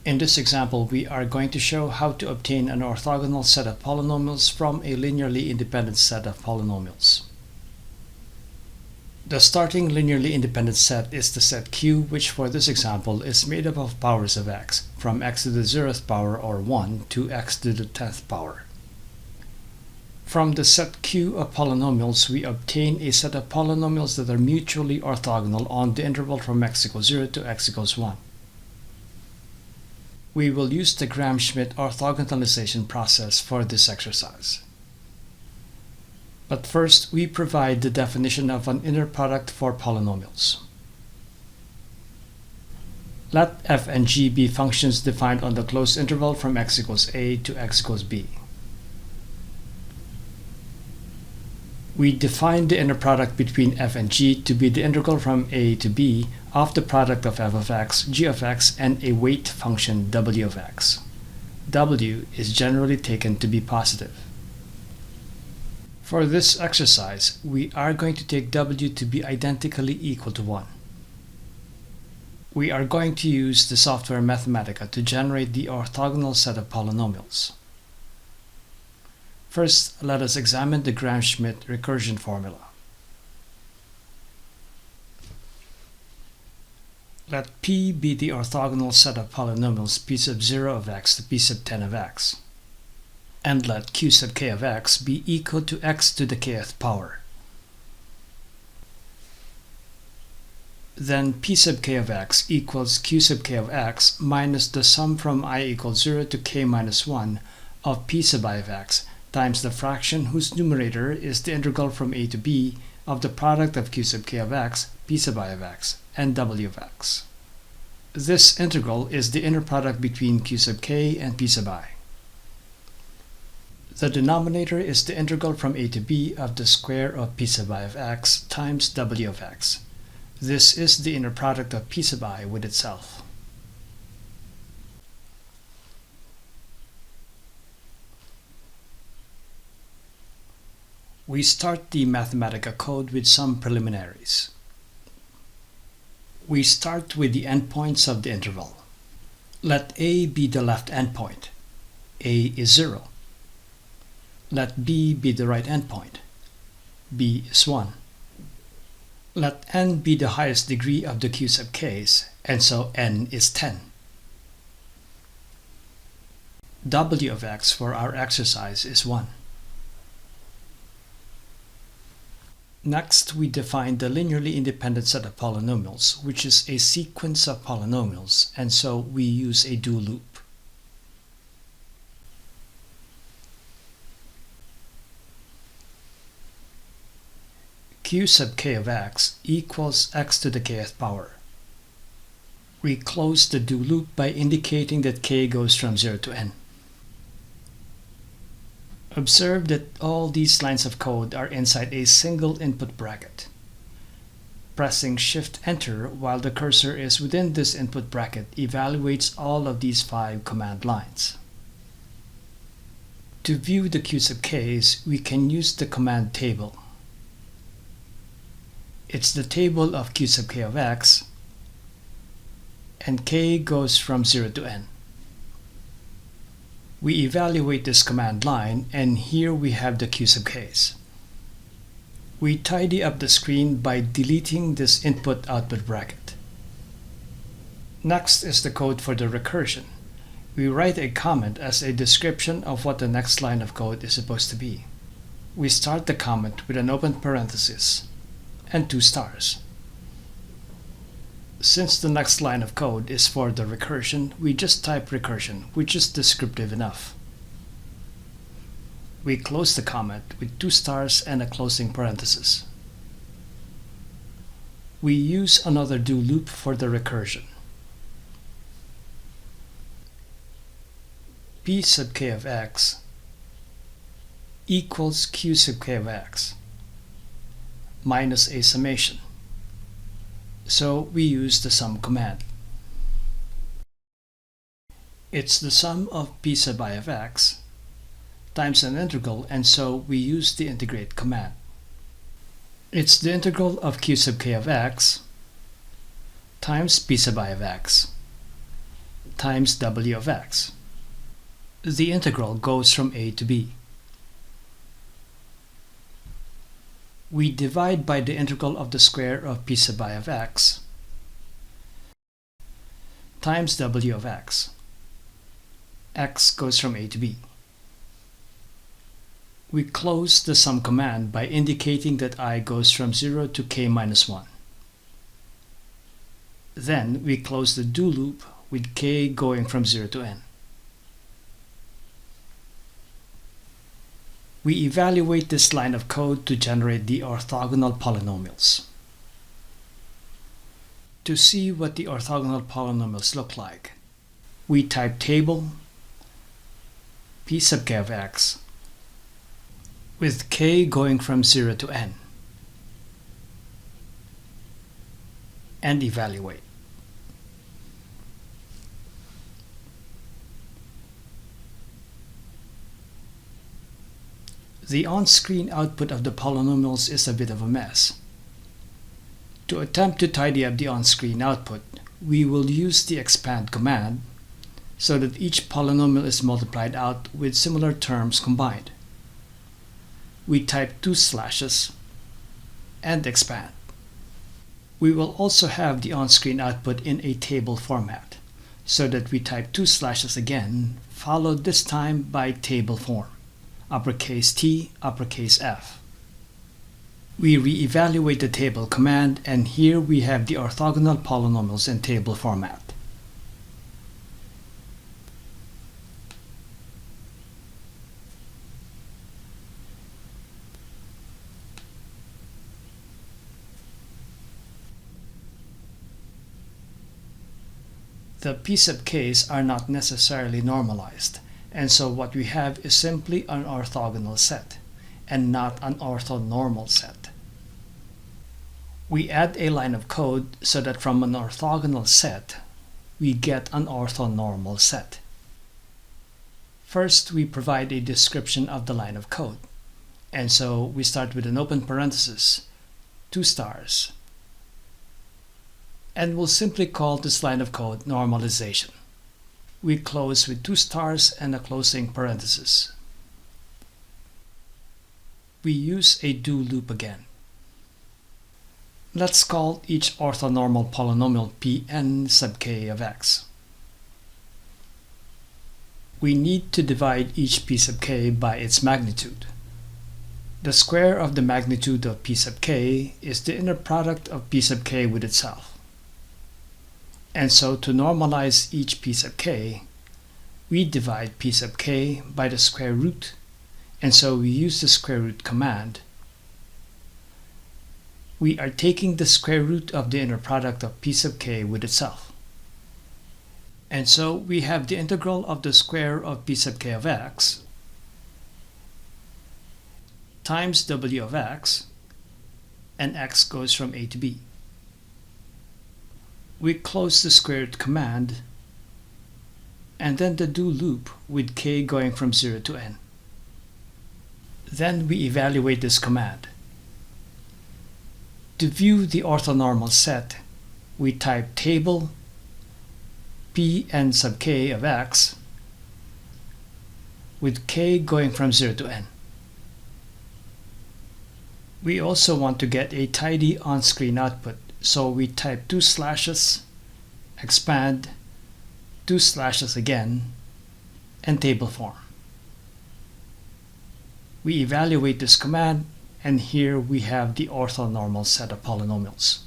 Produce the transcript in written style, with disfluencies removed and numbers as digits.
In this example, we are going to show how to obtain an orthogonal set of polynomials from a linearly independent set of polynomials. The starting linearly independent set is the set Q, which for this example is made up of powers of x, from x to the 0th power or 1 to x to the 10th power. From the set Q of polynomials, we obtain a set of polynomials that are mutually orthogonal on the interval from x equals 0 to x equals 1. We will use the Schmidt orthogonalization process for this exercise. But first, we provide the definition of an inner product for polynomials. Let f and g be functions defined on the closed interval from x equals a to x equals b. We define the inner product between f and g to be the integral from a to b of the product of f of x, g of x, and a weight function w of x. W is generally taken to be positive. For this exercise, we are going to take w to be identically equal to 1. We are going to use the software Mathematica to generate the orthogonal set of polynomials. First, let us examine the Schmidt recursion formula. Let P be the orthogonal set of polynomials p sub 0 of x to p sub 10 of x. And let q sub k of x be equal to x to the kth power. Then p sub k of x equals q sub k of x minus the sum from I equals 0 to k minus 1 of p sub I of x times the fraction whose numerator is the integral from a to b of the product of q sub k of x, p sub I of x, and w of x. This integral is the inner product between q sub k and p sub I. The denominator is the integral from a to b of the square of p sub I of x times w of x. This is the inner product of p sub I with itself. We start the Mathematica code with some preliminaries. We start with the endpoints of the interval. Let a be the left endpoint. A is 0. Let b be the right endpoint. b is 1. Let n be the highest degree of the q sub k's, and so n is 10. W of x for our exercise is 1. Next, we define the linearly independent set of polynomials, which is a sequence of polynomials, and so we use a do loop. Q sub k of x equals x to the kth power. We close the do loop by indicating that k goes from 0 to n. Observe that all these lines of code are inside a single input bracket. Pressing Shift-Enter while the cursor is within this input bracket evaluates all of these 5 command lines. To view the q sub k's, we can use the command table. It's the table of q sub k of x, and k goes from 0 to n. We evaluate this command line, and here we have the q sub k's. We tidy up the screen by deleting this input-output bracket. Next is the code for the recursion. We write a comment as a description of what the next line of code is supposed to be. We start the comment with an open parenthesis and 2 stars. Since the next line of code is for the recursion, we just type recursion, which is descriptive enough. We close the comment with 2 stars and a closing parenthesis. We use another do loop for the recursion. P sub k of x equals q sub k of x minus a summation. So we use the sum command. It's the sum of p sub I of x times an integral, and so we use the integrate command. It's the integral of q sub k of x times p sub I of x. times w of x. The integral goes from a to b. We divide by the integral of the square of p sub I of x times w of x. X goes from a to b. We close the sum command by indicating that I goes from 0 to k minus 1. Then we close the do loop with k going from 0 to n. We evaluate this line of code to generate the orthogonal polynomials. To see what the orthogonal polynomials look like, we type table p sub k of x with k going from 0 to n and evaluate. The on-screen output of the polynomials is a bit of a mess. To attempt to tidy up the on-screen output, we will use the expand command so that each polynomial is multiplied out with similar terms combined. We type 2 slashes and expand. We will also have the on-screen output in a table format, so that we type 2 slashes again, followed this time by table form, uppercase T, uppercase F. We re-evaluate the table command, and here we have the orthogonal polynomials in table format. The p sub k's are not necessarily normalized, and so what we have is simply an orthogonal set, and not an orthonormal set. We add a line of code so that from an orthogonal set, we get an orthonormal set. First, we provide a description of the line of code, and so we start with an open parenthesis, 2 stars, and we'll simply call this line of code normalization. We close with 2 stars and a closing parenthesis. We use a do loop again. Let's call each orthonormal polynomial Pn sub k of x. We need to divide each p sub k by its magnitude. The square of the magnitude of p sub k is the inner product of p sub k with itself. And so to normalize each p sub k, we divide p sub k by the square root, and so we use the square root command. We are taking the square root of the inner product of p sub k with itself. And so we have the integral of the square of p sub k of x times w of x, and x goes from a to b. We close the square root command, and then the do loop with k going from 0 to n. Then we evaluate this command. To view the orthonormal set, we type table Pn sub k of x with k going from 0 to n. We also want to get a tidy on-screen output, so we type 2 slashes, expand, 2 slashes again, and table form. We evaluate this command, and here we have the orthonormal set of polynomials.